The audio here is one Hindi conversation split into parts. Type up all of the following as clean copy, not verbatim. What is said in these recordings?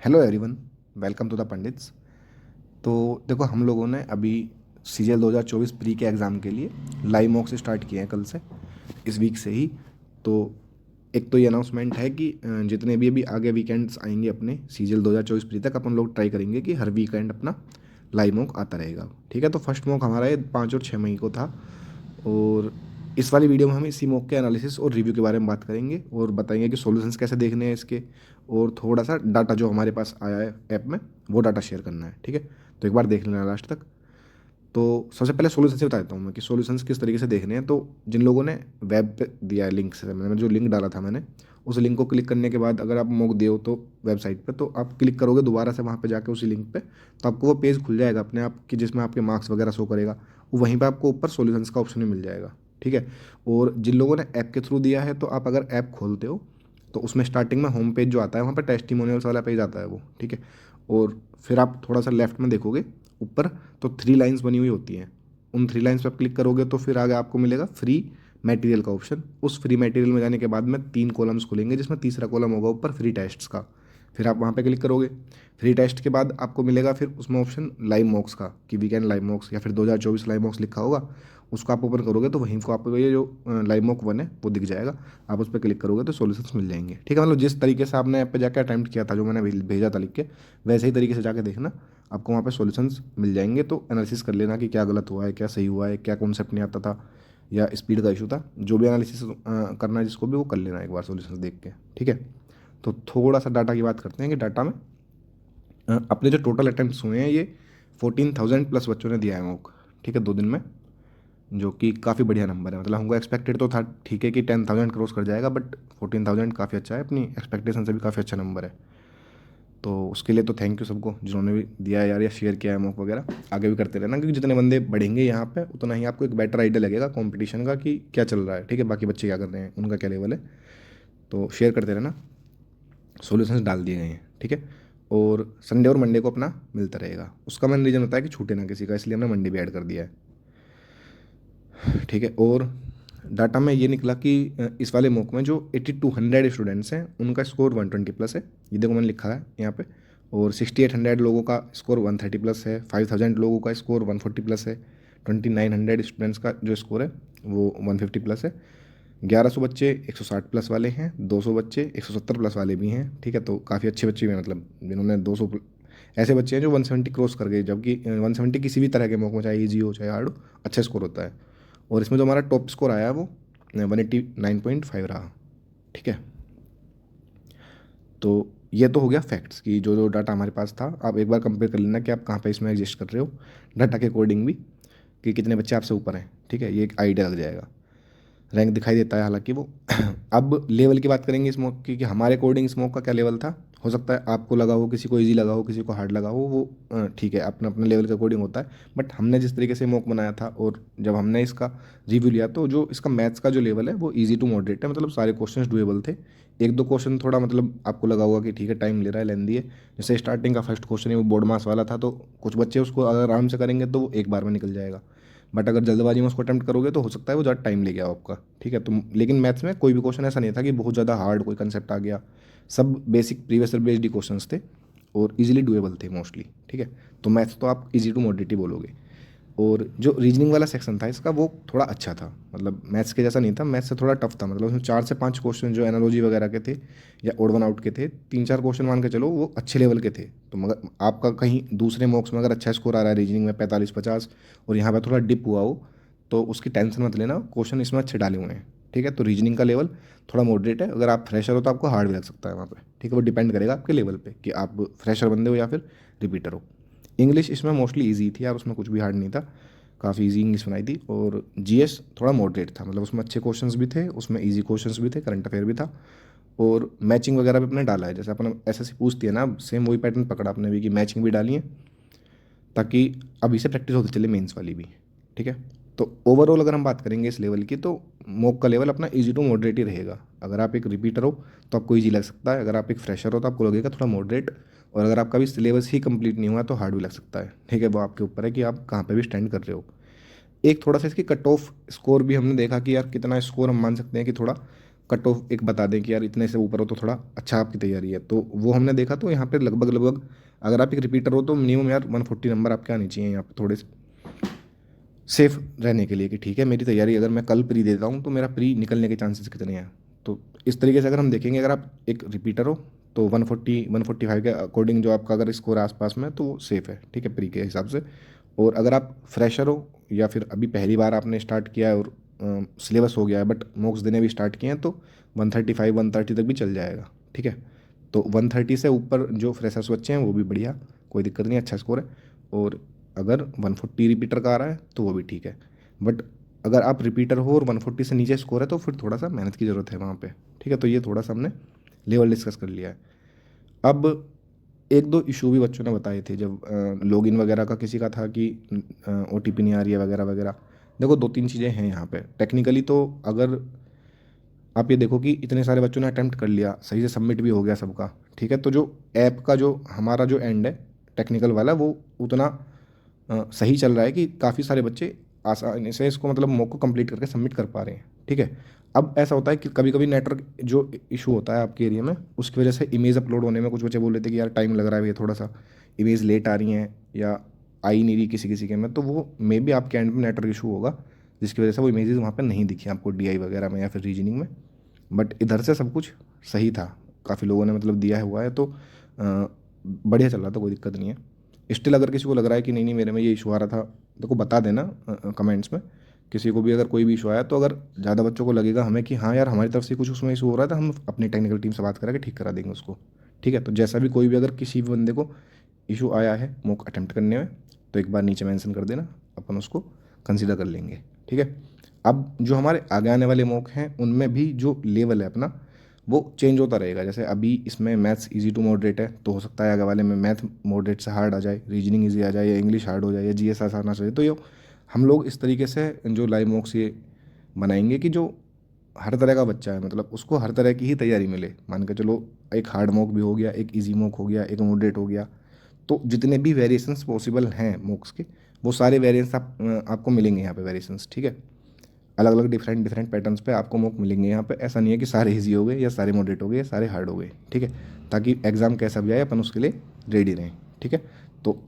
Hello everyone, welcome to the Pandits. तो देखो, हम लोगों ने अभी सीजीएल 2024 प्री के एग्ज़ाम के लिए लाइव मॉक से स्टार्ट किए हैं कल से, इस वीक से ही। तो एक तो ये अनाउंसमेंट है कि जितने भी अभी आगे वीकेंड्स आएंगे अपने सीजीएल 2024 प्री तक, अपन लोग ट्राई करेंगे कि हर वीकेंड अपना लाइव मॉक आता रहेगा। ठीक है, तो फर्स्ट मॉक हमारा ये 5 और 6 मई को था। और इस वाली वीडियो में हम इसी मॉक के एनालिसिस और रिव्यू के बारे में बात करेंगे और बताएंगे कि सॉल्यूशंस कैसे देखने हैं इसके, और थोड़ा सा डाटा जो हमारे पास आया है ऐप में वो डाटा शेयर करना है। ठीक है, तो एक बार देख लेना लास्ट तक। तो सबसे पहले सॉल्यूशन से बता देता हूँ मैं कि सॉल्यूशंस किस तरीके से देखने हैं। तो जिन लोगों ने वेब पे दिया है लिंक से, मैंने जो लिंक डाला था मैंने, उस लिंक को क्लिक करने के बाद अगर आप मॉक दिए हो तो वेबसाइट पे, तो आप क्लिक करोगे दोबारा से वहाँ पे जाके उसी लिंक पे, तो आपको वो पेज खुल जाएगा अपने आप कि जिसमें आपके मार्क्स वगैरह शो करेगा। वहीं पे आपको ऊपर सॉल्यूशंस का ऑप्शन भी मिल जाएगा। ठीक है, और जिन लोगों ने ऐप के थ्रू दिया है, तो आप अगर ऐप खोलते हो तो उसमें स्टार्टिंग में होम पेज जो आता है वहाँ पर टेस्टिमोनियल्स वाला पेज आता है वो। ठीक है, और फिर आप थोड़ा सा लेफ्ट में देखोगे ऊपर, तो 3 लाइन्स बनी हुई होती हैं। उन 3 लाइन्स पर क्लिक करोगे तो फिर आगे आपको मिलेगा फ्री मटेरियल का ऑप्शन। उस फ्री मटेरियल में जाने के बाद में 3 कॉलम्स खुलेंगे, जिसमें तीसरा कॉलम होगा ऊपर फ्री टेस्ट्स का। फिर आप वहाँ पे क्लिक करोगे। फ्री टेस्ट के बाद आपको मिलेगा फिर उसमें ऑप्शन लाइव मॉक्स का, कि वीकेंड लाइव मॉक्स या फिर 2024 लाइव मॉक्स लिखा होगा। उसको आप ओपन करोगे तो वहीं को आपको ये जो लाइव मॉक 1 है वो दिख जाएगा। आप उस पर क्लिक करोगे तो सॉल्यूशंस मिल जाएंगे। ठीक है, मतलब जिस तरीके से आपने ऐप पे जाकर अटैम्प्ट किया था, जो मैंने भेजा था लिख के, वैसे ही तरीके से जाके देखना, आपको वहाँ पे सॉल्यूशंस मिल जाएंगे। तो एनालिसिस कर लेना कि क्या गलत हुआ है, क्या सही हुआ है, क्या कॉन्सेप्ट नहीं आता था, या स्पीड का इशू था। जो भी एनालिसिस करना है जिसको भी, वो कर लेना एक बार सॉल्यूशंस देख के। ठीक है, तो थोड़ा सा डाटा की बात करते हैं कि डाटा में अपने जो टोटल अटैम्प्ट्स हुए हैं, ये 14,000 प्लस बच्चों ने दिया है मॉक। ठीक है, 2 दिन में, जो कि काफ़ी बढ़िया नंबर है। मतलब हमको एक्सपेक्टेड तो था, ठीक है, कि 10,000 क्रॉस कर जाएगा, बट 14,000 काफ़ी अच्छा है, अपनी एक्सपेक्टेशन से भी काफ़ी अच्छा नंबर है। तो उसके लिए तो थैंक यू सबको जिन्होंने भी दिया है यार, या शेयर किया है मॉक वगैरह। आगे भी करते रहना, क्योंकि जितने बंदे बढ़ेंगे यहाँ पे उतना ही आपको एक बेटर आइडिया लगेगा कंपटीशन का कि क्या चल रहा है। ठीक है, बाकी बच्चे क्या कर रहे हैं, उनका क्या लेवल है। तो शेयर करते रहना। सॉल्यूशंस डाल दिए गए हैं। ठीक है, और संडे और मंडे को अपना मिलता रहेगा। उसका मेन रीज़न होता है कि छूटे ना किसी का, इसलिए हमने मंडे भी ऐड कर दिया है। ठीक है, और डाटा में ये निकला कि इस वाले मॉक में जो 8200 स्टूडेंट्स हैं उनका स्कोर 120 प्लस है। ये देखो मैंने लिखा है यहाँ पे। और 6800 लोगों का स्कोर 130 प्लस है। 5000 लोगों का स्कोर 140 प्लस है। 2900 स्टूडेंट्स का जो स्कोर है वो 150 प्लस है। 1100 बच्चे 160 प्लस वाले हैं। 200 बच्चे 170 प्लस वाले भी हैं। ठीक है, तो काफ़ी अच्छे बच्चे भी हैं, मतलब जिन्होंने 200 ऐसे बच्चे हैं जो 170 क्रॉस कर गए, जबकि 170 किसी भी तरह के मौके में, चाहे ईजी हो चाहे हार्ड हो, अच्छा स्कोर होता है। और इसमें जो हमारा टॉप स्कोर आया है वो 189.5 रहा। ठीक है, तो ये तो हो गया फैक्ट्स कि जो जो डाटा हमारे पास था। आप एक बार कंपेयर कर लेना कि आप कहाँ पे इसमें एडजस्ट कर रहे हो डाटा के अकॉर्डिंग भी, कि कितने बच्चे आपसे ऊपर हैं। ठीक है, ये एक आइडिया लग जाएगा। रैंक दिखाई देता है हालांकि वो। अब लेवल की बात करेंगे स्मोक की, कि हमारे अकॉर्डिंग स्मोक का क्या लेवल था। हो सकता है आपको लगा हो, किसी को इजी लगा हो, किसी को हार्ड लगा हो, वो ठीक है, अपने अपने लेवल के अकॉर्डिंग होता है। बट हमने जिस तरीके से मॉक बनाया था और जब हमने इसका रिव्यू लिया, तो जो इसका मैथ्स का जो लेवल है वो ईजी टू मॉडरेट है। मतलब सारे क्वेश्चन डुएबल थे। एक दो क्वेश्चन थोड़ा मतलब आपको लगा होगा कि ठीक है टाइम ले रहा है, लेंदी है। जैसे स्टार्टिंग का फर्स्ट क्वेश्चन है वो बोर्ड मास वाला था, तो कुछ बच्चे उसको अगर आराम से करेंगे तो वो एक बार में निकल जाएगा। बट अगर जल्दबाजी में उसको अटैम्प्ट करोगे तो हो सकता है वो ज़्यादा टाइम ले गया हो आपका। ठीक है, तो लेकिन मैथ्स में कोई भी क्वेश्चन ऐसा नहीं था कि बहुत ज़्यादा हार्ड कोई कंसेप्ट आ गया। सब बेसिक प्रीवियस ईयर बेस्ड ही क्वेश्चंस थे और इजीली डुएबल थे मोस्टली। ठीक है, तो मैथ्स तो आप इजी टू मॉडरेट ही बोलोगे। और जो रीजनिंग वाला सेक्शन था इसका, वो थोड़ा अच्छा था। मतलब मैथ्स के जैसा नहीं था, मैथ्स से थोड़ा टफ था। मतलब उसमें 4 से 5 क्वेश्चन जो एनालॉजी वगैरह के थे या ओड वन आउट के थे, 3 4 क्वेश्चन मान के चलो वो अच्छे लेवल के थे। तो मगर आपका कहीं दूसरे मॉक्स में अगर अच्छा स्कोर आ रहा है रीजनिंग में 45 50, और यहाँ पर थोड़ा डिप हुआ हो, तो उसकी टेंशन मत लेना, क्वेश्चन इसमें अच्छे डाले हुए हैं। ठीक है, तो रीजनिंग का लेवल थोड़ा मॉडरेट है। अगर आप फ्रेशर हो तो आपको हार्ड भी लग सकता है वहाँ पे। ठीक है, वो डिपेंड करेगा आपके लेवल पे कि आप फ्रेशर बंदे हो या फिर रिपीटर हो। इंग्लिश इसमें मोस्टली ईजी थी यार, उसमें कुछ भी हार्ड नहीं था। काफ़ी इजी इंग्लिश बनाई थी। और जीएस थोड़ा मॉडरेट था, मतलब उसमें अच्छे क्वेश्चंस भी थे, उसमें इजी क्वेश्चंस भी थे, करंट अफेयर भी था। और मैचिंग वगैरह भी अपने डाला है, जैसे अपन एसएससी पूछती है ना, सेम वही पैटर्न पकड़ा आपने भी कि मैचिंग भी डाली है, ताकि अभी से प्रैक्टिस होती चले मेंस वाली भी। ठीक है, तो ओवरऑल अगर हम बात करेंगे इस लेवल की, तो मॉक का लेवल अपना इजी टू मॉडरेट ही रहेगा। अगर आप एक रिपीटर हो तो आपको इजी लग सकता है, अगर आप एक फ्रेशर हो तो आपको लगेगा थोड़ा मॉडरेट, और अगर आपका भी सिलेबस ही कंप्लीट नहीं हुआ तो हार्ड भी लग सकता है। ठीक है, वो आपके ऊपर है कि आप कहाँ पे भी स्टैंड कर रहे हो। एक थोड़ा सा इसकी कट ऑफ स्कोर भी हमने देखा कि यार कितना स्कोर हम मान सकते हैं कि थोड़ा कट ऑफ एक बता दें कि यार इतने से ऊपर हो तो थोड़ा अच्छा आपकी तैयारी है। तो वो हमने देखा, तो यहाँ पे लगभग लगभग अगर आप एक रिपीटर हो तो मिनिमम यार 140 नंबर आपके आने चाहिए यहाँ पे, थोड़े से सेफ रहने के लिए कि ठीक है मेरी तैयारी अगर मैं कल प्री देता हूँ तो मेरा प्री निकलने के चांसेस कितने हैं। तो इस तरीके से अगर हम देखेंगे, अगर आप एक रिपीटर हो तो 140 145 के अकॉर्डिंग जो आपका अगर स्कोर आसपास में है तो वो सेफ़ है, ठीक है, प्री के हिसाब से। और अगर आप फ्रेशर हो या फिर अभी पहली बार आपने स्टार्ट किया है और सिलेबस हो गया है बट मॉक्स देने भी स्टार्ट किए हैं, तो 135 130 तक भी चल जाएगा, ठीक है। तो 130 से ऊपर जो फ्रेशर्स बच्चे हैं वो भी बढ़िया, कोई दिक्कत नहीं, अच्छा स्कोर है। और अगर 140 रिपीटर का आ रहा है तो वो भी ठीक है। बट अगर आप रिपीटर हो और 140 से नीचे स्कोर है तो फिर थोड़ा सा मेहनत की ज़रूरत है वहाँ पे, ठीक है। तो ये थोड़ा सा हमने लेवल डिस्कस कर लिया है। अब एक दो इशू भी बच्चों ने बताए थे जब लॉगिन वगैरह का किसी का था कि OTP नहीं आ रही है वगैरह वगैरह। देखो दो तीन चीज़ें हैं यहाँ पे टेक्निकली। तो अगर आप ये देखो कि इतने सारे बच्चों ने अटेम्प्ट कर लिया, सही से सबमिट भी हो गया सबका, ठीक है, तो जो ऐप का जो हमारा जो एंड है टेक्निकल वाला वो उतना सही चल रहा है कि काफ़ी सारे बच्चे आसानी से इसको मतलब मॉक को कंप्लीट करके सबमिट कर पा रहे हैं, ठीक है। अब ऐसा होता है कि कभी कभी नेटवर्क जो इशू होता है आपके एरिया में उसकी वजह से इमेज अपलोड होने में कुछ बच्चे बोल रहे थे कि यार टाइम लग रहा है भैया, थोड़ा सा इमेज लेट आ रही हैं या आई नहीं रही किसी किसी के में, तो वो मे बी आपके एंड में नेटवर्क इशू होगा जिसकी वजह से वो इमेजेस वहाँ पर नहीं दिखी आपको DI वगैरह में या फिर रीजनिंग में। बट इधर से सब कुछ सही था, काफ़ी लोगों ने मतलब दिया हुआ है, तो बढ़िया चल रहा था, कोई दिक्कत नहीं है। स्टिल अगर किसी को लग रहा है कि नहीं नहीं मेरे में ये इशू आ रहा था, देखो बता देना कमेंट्स में। किसी को भी अगर कोई भी इशू आया तो अगर ज़्यादा बच्चों को लगेगा हमें कि हाँ यार हमारी तरफ से कुछ उसमें इशू हो रहा है तो हम अपनी टेक्निकल टीम से बात करके ठीक करा देंगे उसको, ठीक है। तो जैसा भी कोई भी अगर किसी भी बंदे को इशू आया है मॉक अटेम्प्ट करने में तो एक बार नीचे मेंशन कर देना, अपन उसको कंसिडर कर लेंगे, ठीक है। अब जो हमारे आगे आने वाले मॉक हैं उनमें भी जो लेवल है अपना वो चेंज होता रहेगा। जैसे अभी इसमें मैथ्स इजी टू मॉडरेट है, तो हो सकता है आगे वाले में मैथ मॉडरेट से हार्ड आ जाए, रीजनिंग इजी आ जाए, या इंग्लिश हार्ड हो जाए, या GS आसान आ जाए। तो ये हम लोग इस तरीके से जो लाइव मॉक्स ये बनाएंगे कि जो हर तरह का बच्चा है मतलब उसको हर तरह की ही तैयारी मिले। मान के चलो एक हार्ड मॉक भी हो गया, एक ईजी मॉक हो गया, एक मॉडरेट हो गया, तो जितने भी वेरिएशंस पॉसिबल हैं मॉक्स के वो सारे वेरिएंस आपको मिलेंगे यहाँ पे वेरिएशंस, ठीक है। अलग अलग डिफरेंट डिफरेंट पैटर्न्स पे आपको मॉक मिलेंगे यहाँ पे। ऐसा नहीं है कि सारे इजी हो गए या सारे मॉडरेट हो गए या सारे हार्ड हो गए, ठीक है। ताकि एग्ज़ाम कैसा भी आए अपन उसके लिए रेडी रहें, ठीक है। तो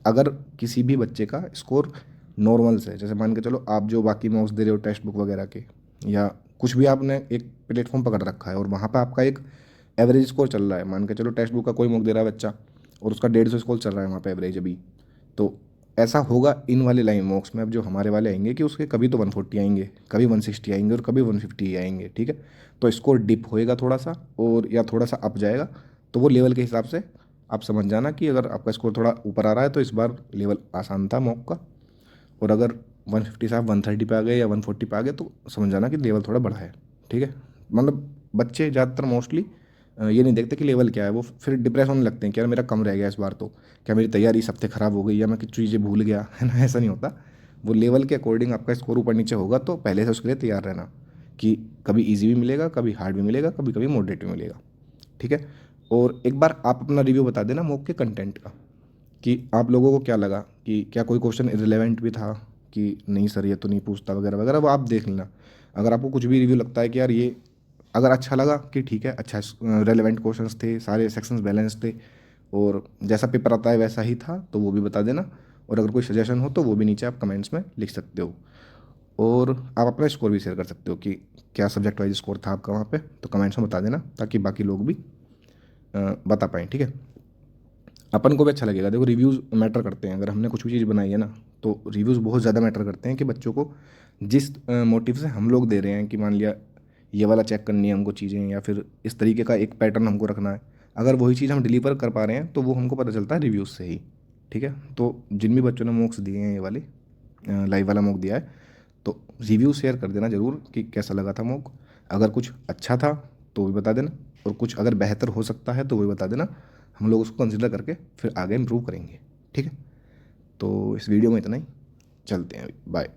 अगर किसी भी बच्चे का स्कोर नॉर्मल से, जैसे मान के चलो आप जो बाकी मॉक्स दे रहे हो टेक्स्ट बुक वगैरह के या कुछ भी आपने एक प्लेटफॉर्म पकड़ रखा है और वहाँ पर आपका एक एवरेज स्कोर चल रहा है, मान के चलो टेक्स्ट बुक का कोई मॉक दे रहा है बच्चा और उसका 150 स्कोर चल रहा है वहाँ पे एवरेज अभी, तो ऐसा होगा इन वाले लाइव मॉक्स में। अब जो हमारे वाले आएंगे कि उसके कभी तो 140 आएंगे, कभी 160 आएंगे और कभी 150 आएंगे, ठीक है। तो स्कोर डिप होएगा थोड़ा सा और या थोड़ा सा अप जाएगा, तो वो लेवल के हिसाब से आप समझ जाना कि अगर आपका स्कोर थोड़ा ऊपर आ रहा है तो इस बार लेवल आसान था मॉक का, और अगर 150 से आप 130 पे आ गए या 140 पे आ गए तो समझ जाना कि लेवल थोड़ा बढ़ा है, ठीक है। मतलब बच्चे ज़्यादातर मोस्टली ये नहीं देखते कि लेवल क्या है, वो फिर डिप्रेस होने लगते हैं कि यार मेरा कम रह गया इस बार, तो क्या मेरी तैयारी इस हफ्ते ख़राब हो गई या मैं कुछ चीज़ें भूल गया, है ना। ऐसा नहीं होता, वो लेवल के अकॉर्डिंग आपका स्कोर ऊपर नीचे होगा, तो पहले से उसके लिए तैयार रहना कि कभी ईजी भी मिलेगा, कभी हार्ड भी मिलेगा, कभी कभी मॉडरेट भी मिलेगा, ठीक है। और एक बार आप अपना रिव्यू बता देना मॉक के कंटेंट का कि आप लोगों को क्या लगा, कि क्या कोई क्वेश्चन इरेलेवेंट भी था कि नहीं सर ये तो नहीं पूछता वगैरह वगैरह, वो आप देख लेना। अगर आपको कुछ भी रिव्यू लगता है कि यार ये अगर अच्छा लगा कि ठीक है अच्छा रेलेवेंट क्वेश्चंस थे, सारे सेक्शंस बैलेंस थे और जैसा पेपर आता है वैसा ही था, तो वो भी बता देना। और अगर कोई सजेशन हो तो वो भी नीचे आप कमेंट्स में लिख सकते हो। और आप अपना स्कोर भी शेयर कर सकते हो कि क्या सब्जेक्ट वाइज स्कोर था आपका वहाँ पे, तो कमेंट्स में बता देना ताकि बाकी लोग भी बता पाएँ, ठीक है। अपन को भी अच्छा लगेगा। देखो रिव्यूज़ मैटर करते हैं, अगर हमने कुछ भी चीज़ बनाई है ना तो रिव्यूज़ बहुत ज़्यादा मैटर करते हैं कि बच्चों को जिस मोटिव से हम लोग दे रहे हैं कि मान लिया ये वाला चेक करनी है हमको चीज़ें या फिर इस तरीके का एक पैटर्न हमको रखना है, अगर वही चीज़ हम डिलीवर कर पा रहे हैं तो वो हमको पता चलता है रिव्यूज़ से ही, ठीक है। तो जिन भी बच्चों ने मॉक्स दिए हैं ये वाले लाइव वाला मॉक दिया है तो रिव्यू शेयर कर देना ज़रूर कि कैसा लगा था मॉक। अगर कुछ अच्छा था तो भी बता देना और कुछ अगर बेहतर हो सकता है तो वो भी बता देना, हम लोग उसको कंसिडर करके फिर आगे इम्प्रूव करेंगे, ठीक है। तो इस वीडियो में इतना ही, चलते हैं, बाय।